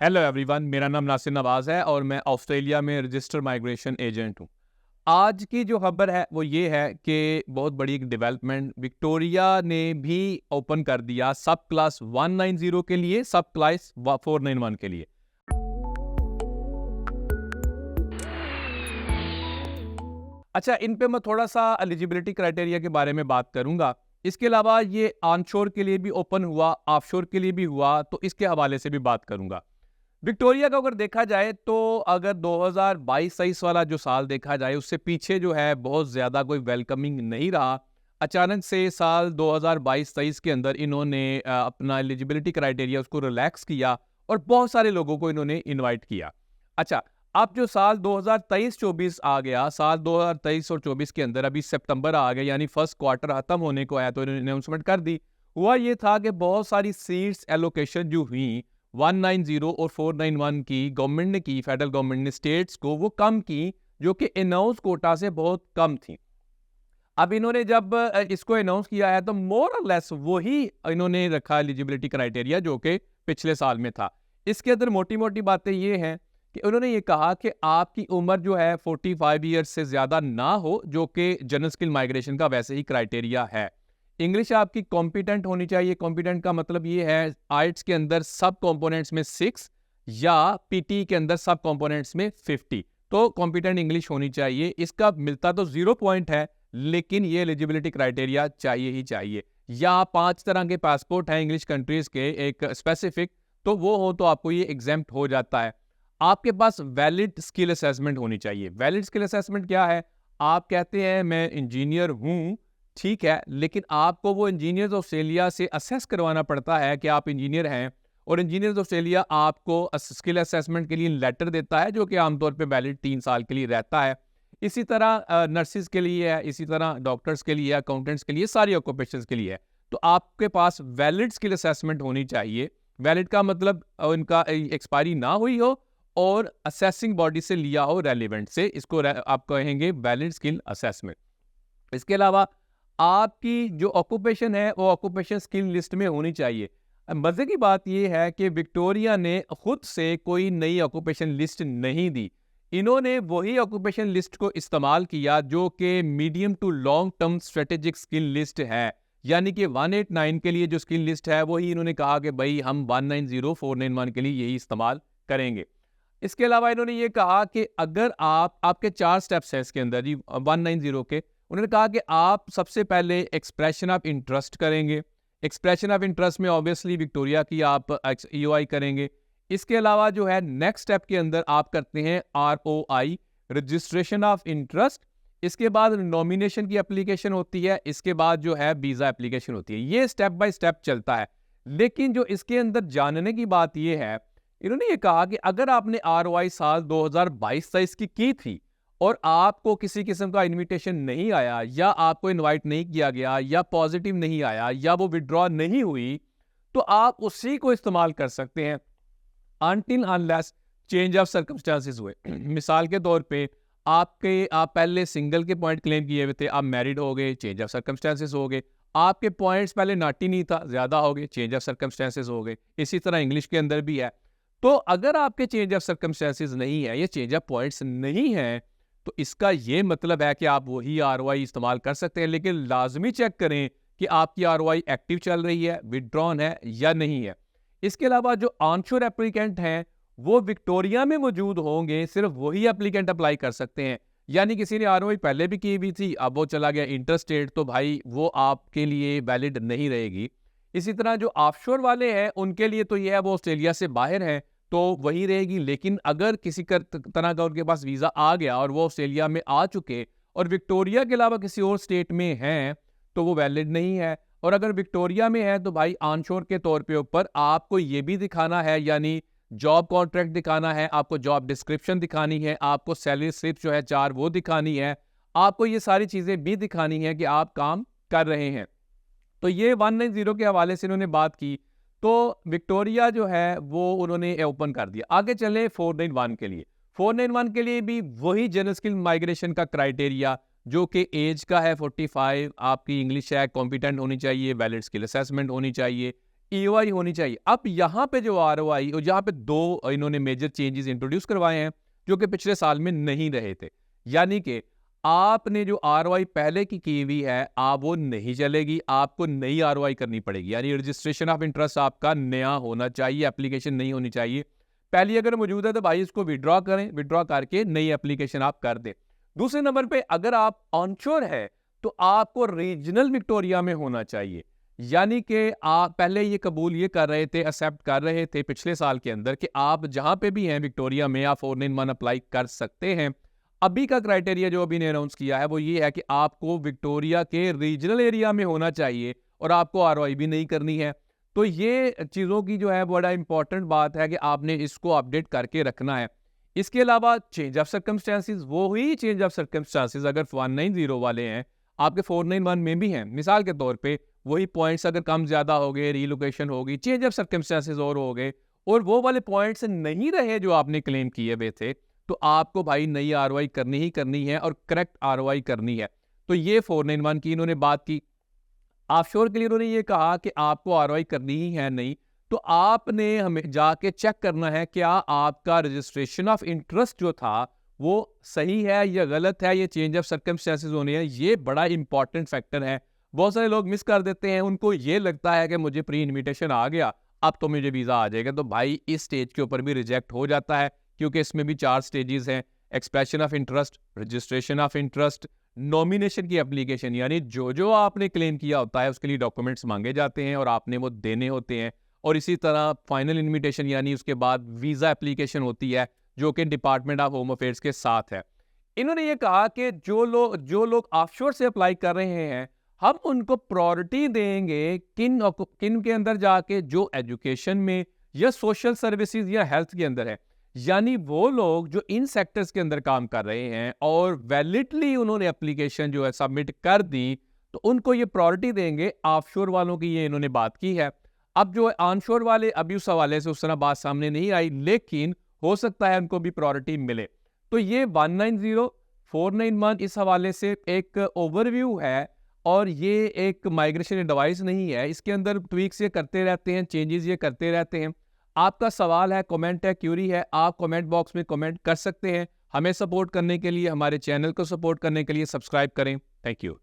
Hello everyone, मेरा नाम नासिर नवाज है और मैं ऑस्ट्रेलिया में रजिस्टर माइग्रेशन एजेंट हूँ। आज की जो खबर है वो ये है कि बहुत बड़ी एक डेवलपमेंट विक्टोरिया ने भी ओपन कर दिया सब क्लास 190 के लिए, सब क्लास 491 के लिए। अच्छा, इन पे मैं थोड़ा सा एलिजिबिलिटी क्राइटेरिया के बारे में बात करूंगा। इसके अलावा ये ऑनशोर के लिए भी ओपन हुआ, ऑफशोर के लिए भी हुआ, तो इसके हवाले से भी बात करूंगा। विक्टोरिया का अगर देखा जाए तो अगर 2022-23 वाला जो साल देखा जाए उससे पीछे जो है बहुत ज़्यादा कोई वेलकमिंग नहीं रहा। अचानक से साल 2022-23 के अंदर इन्होंने अपना एलिजिबिलिटी क्राइटेरिया उसको रिलैक्स किया और बहुत सारे लोगों को इन्होंने इनवाइट किया। अच्छा, अब जो साल 2023-24 आ गया, साल 2023 और 24 के अंदर अभी सितंबर आ गया, यानी फर्स्ट क्वार्टर खत्म होने को आया तो इन्होंने अनाउंसमेंट कर दी। हुआ ये था कि बहुत सारी सीट्स एलोकेशन जो हुई 190 और 491 की गवर्नमेंट ने की, फेडरल गवर्नमेंट ने स्टेट्स को वो कम की, जो कि अनाउंस कोटा से बहुत कम थी। अब इन्होंने जब इसको अनाउंस किया है तो मोर और लेस वही इन्होंने रखा एलिजिबिलिटी क्राइटेरिया जो कि पिछले साल में था। इसके अंदर मोटी मोटी बातें ये हैं कि उन्होंने ये कहा कि आपकी उम्र जो है 45 ईयर्स से ज़्यादा ना हो, जो कि जनरल स्किल माइग्रेशन का वैसे ही क्राइटेरिया है। इंग्लिश आपकी कॉम्पिटेंट होनी चाहिए। कॉम्पिटेंट का मतलब ये है आइट्स के अंदर सब कंपोनेंट्स में 6 या पीटी के अंदर सब कंपोनेंट्स में 50, तो कॉम्पिटेंट इंग्लिश होनी चाहिए। इसका मिलता तो 0 पॉइंट है, लेकिन ये एलिजिबिलिटी क्राइटेरिया चाहिए ही चाहिए। या 5 तरह के पासपोर्ट हैं इंग्लिश कंट्रीज के एक स्पेसिफिक, तो वो हो तो आपको ये एग्जेम्प्ट हो जाता है। आपके पास वैलिड स्किल असेसमेंट होनी चाहिए। वैलिड स्किल असेसमेंट क्या है? आप कहते हैं मैं इंजीनियर हूं, ठीक है, लेकिन आपको वो इंजीनियर्स ऑस्ट्रेलिया से असेस करवाना पड़ता है कि आप इंजीनियर हैं, और इंजीनियर्स ऑस्ट्रेलिया आपको स्किल असेसमेंट के लिए लेटर देता है जो कि आमतौर पे वैलिड 3 साल के लिए रहता है। इसी तरह नर्सिस के लिए है, इसी तरह डॉक्टर्स के लिए, अकाउंटेंट्स के लिए, सारी ऑक्यूपेशंस के लिए है। तो आपके पास वैलिड स्किल असेसमेंट होनी चाहिए। वैलिड का मतलब उनका एक्सपायरी ना हुई हो और असेसिंग बॉडी से लिया हो, रेलिवेंट से, इसको आप कहेंगे वैलिड स्किल असेसमेंट। इसके अलावा आपकी जो ऑक्यूपेशन है वो ऑक्यूपेशन स्किल लिस्ट में होनी चाहिए। मजे की बात यह है कि विक्टोरिया ने खुद से कोई नई ऑक्यूपेशन लिस्ट नहीं दी। इन्होंने वही ऑक्यूपेशन लिस्ट को इस्तेमाल किया जो कि medium to long term strategic skill list है। यानी कि 189 के लिए जो स्किल लिस्ट है वही इन्होंने कहा कि भाई हम 190 491 के लिए यही इस्तेमाल करेंगे। इसके अलावा इन्होंने ये कहा कि अगर आपके 4 स्टेप्स हैं इसके अंदर जी 190 के। उन्होंने कहा कि आप सबसे पहले एक्सप्रेशन ऑफ इंटरेस्ट करेंगे। एक्सप्रेशन ऑफ इंटरेस्ट में ऑब्वियसली विक्टोरिया की आप EOI करेंगे। इसके अलावा जो है नेक्स्ट स्टेप के अंदर आप करते हैं ROI, रजिस्ट्रेशन ऑफ इंटरेस्ट। इसके बाद नॉमिनेशन की एप्लीकेशन होती है। इसके बाद जो है वीज़ा एप्लीकेशन होती है। ये स्टेप बाय स्टेप चलता है। लेकिन जो इसके अंदर जानने की बात यह है, इन्होंने ये कहा कि अगर आपने ROI साल 2022-23 की थी और आपको किसी किस्म का इनविटेशन नहीं आया, या आपको इनवाइट नहीं किया गया, या पॉजिटिव नहीं आया, या वो विड्रॉ नहीं हुई, तो आप उसी को इस्तेमाल कर सकते हैं until unless change of circumstances हुए। मिसाल के तौर पे आप पहले सिंगल के पॉइंट क्लेम किए हुए थे, आप मैरिड हो गए, चेंज ऑफ सर्कमस्टांसेस हो गए। आपके पॉइंट्स पहले नाटी नहीं था, ज्यादा हो गए, चेंज ऑफ सर्कमस्टांसेस हो गए। इसी तरह इंग्लिश के अंदर भी है। तो अगर आपके चेंज ऑफ सर्कमस्टांसेस नहीं है या चेंज ऑफ पॉइंट्स नहीं है, तो इसका ये मतलब है कि आप वही ROI इस्तेमाल कर सकते हैं, लेकिन लाजमी चेक करें कि आपकी ROI एक्टिव चल रही है, विड्रॉन है या नहीं है। इसके अलावा जो ऑनशोर एप्लीकेंट हैं वो विक्टोरिया में मौजूद होंगे, सिर्फ वही एप्लीकेंट अप्लाई कर सकते हैं। यानी किसी ने ROI पहले भी की हुई थी, अब वो चला गया इंटरस्टेट, तो भाई वो आपके लिए वैलिड नहीं रहेगी। इसी तरह जो ऑफशोर वाले हैं उनके लिए तो यह है वो ऑस्ट्रेलिया से बाहर हैं, तो वही रहेगी। लेकिन अगर किसी तरह का उनके पास वीज़ा आ गया और वो ऑस्ट्रेलिया में आ चुके और विक्टोरिया के अलावा किसी और स्टेट में हैं, तो वो वैलिड नहीं है। और अगर विक्टोरिया में है तो भाई ऑनशोर के तौर पे ऊपर आपको ये भी दिखाना है, यानी जॉब कॉन्ट्रैक्ट दिखाना है, आपको जॉब डिस्क्रिप्शन दिखानी है, आपको सैलरी स्लिप जो है 4 वो दिखानी है, आपको ये सारी चीज़ें भी दिखानी है कि आप काम कर रहे हैं। तो ये 190 के हवाले से इन्होंने बात की, तो विक्टोरिया जो है वो उन्होंने ओपन कर दिया। आगे चले 491 के लिए। 491 के लिए भी वही जनरल स्किल माइग्रेशन का क्राइटेरिया जो कि एज का है 45, आपकी इंग्लिश है कॉम्पिटेंट होनी चाहिए, वैलिड स्किल असेसमेंट होनी चाहिए, EOI होनी चाहिए। अब यहाँ पे जो ROI और यहाँ पे 2 इन्होंने मेजर चेंजेस इंट्रोड्यूस करवाए हैं जो कि पिछले साल में नहीं रहे थे। यानी कि आपने जो ROI पहले की हुई है, आप वो नहीं चलेगी, आपको नई ROI करनी पड़ेगी। यानी रजिस्ट्रेशन ऑफ इंटरेस्ट आपका नया होना चाहिए, एप्लीकेशन नहीं होनी चाहिए। पहली अगर मौजूद है तो भाई इसको विड्रॉ करें, विड्रॉ करके नई एप्लीकेशन आप कर दें। दूसरे नंबर पे अगर आप ऑनशोर है तो आपको रीजनल विक्टोरिया में होना चाहिए। यानी कि आप पहले ये कबूल ये कर रहे थे, एक्सेप्ट कर रहे थे पिछले साल के अंदर कि आप जहां पे भी हैं विक्टोरिया में आप 491 अप्लाई कर सकते हैं। अभी का क्राइटेरिया जो अभी ने अनाउंस किया है वो ये है कि आपको विक्टोरिया के रीजनल एरिया में होना चाहिए और आपको ROI भी नहीं करनी है। तो ये चीज़ों की जो है बड़ा इंपॉर्टेंट बात है कि आपने इसको अपडेट करके रखना है। इसके अलावा चेंज ऑफ सर्कमस्टांसिस, वो ही चेंज ऑफ सर्कमस्टांसिस अगर 190 वाले हैं आपके 491 में भी हैं, मिसाल के तौर पे वही पॉइंट्स अगर कम ज्यादा हो गए, रीलोकेशन होगी, चेंज ऑफ सर्कमस्टांसिस और हो गए और वो वाले पॉइंट्स नहीं रहे जो आपने क्लेम किए हुए थे, तो आपको भाई नई ROI करनी ही करनी है और करेक्ट ROI करनी है। तो ये 491 की इन्होंने बात की। ऑफशोर के लिए उन्होंने ये कहा कि आपको ROI करनी ही है नहीं, तो आपने हमें जाके चेक करना है क्या आपका रजिस्ट्रेशन ऑफ इंटरेस्ट जो था वो सही है या गलत है, ये चेंज ऑफ सर्कमस्टेंसेस होने हैं। ये बड़ा इंपॉर्टेंट फैक्टर है। बहुत सारे लोग मिस कर देते हैं, उनको ये लगता है कि मुझे प्री इन्विटेशन आ गया अब तो मुझे वीज़ा आ जाएगा, तो भाई इस स्टेज के ऊपर भी रिजेक्ट हो जाता है क्योंकि इसमें भी 4 स्टेजेस हैं। Expression of interest, registration of interest, nomination की एप्लीकेशन, यानी जो जो आपने क्लेम किया होता है उसके लिए डॉक्यूमेंट्स मांगे जाते हैं और आपने वो देने होते हैं। और इसी तरह फाइनल इन्विटेशन यानी उसके बाद वीज़ा एप्लीकेशन होती है जो कि डिपार्टमेंट ऑफ होम अफेयर्स के साथ है। इन्होंने ये कहा कि जो लोग ऑफशोर से अप्लाई कर रहे हैं हम उनको प्रायोरिटी देंगे किन किन के अंदर जाके, जो एजुकेशन में या सोशल सर्विसेज या हेल्थ के अंदर है। यानी वो लोग जो इन सेक्टर्स के अंदर काम कर रहे हैं और वैलिडली उन्होंने एप्लीकेशन जो है सबमिट कर दी, तो उनको ये प्रायोरिटी देंगे। ऑफशोर वालों की ये इन्होंने बात की है। अब जो ऑनशोर वाले अभी उस हवाले से उस तरह बात सामने नहीं आई, लेकिन हो सकता है उनको भी प्रायोरिटी मिले। तो ये 190 491 इस हवाले से एक ओवरव्यू है और ये एक माइग्रेशन एडवाइस नहीं है। इसके अंदर ट्वीक्स ये करते रहते हैं, चेंजेस ये करते रहते हैं। आपका सवाल है, कमेंट है, क्यूरी है, आप कमेंट बॉक्स में कमेंट कर सकते हैं। हमें सपोर्ट करने के लिए, हमारे चैनल को सपोर्ट करने के लिए सब्सक्राइब करें। Thank you.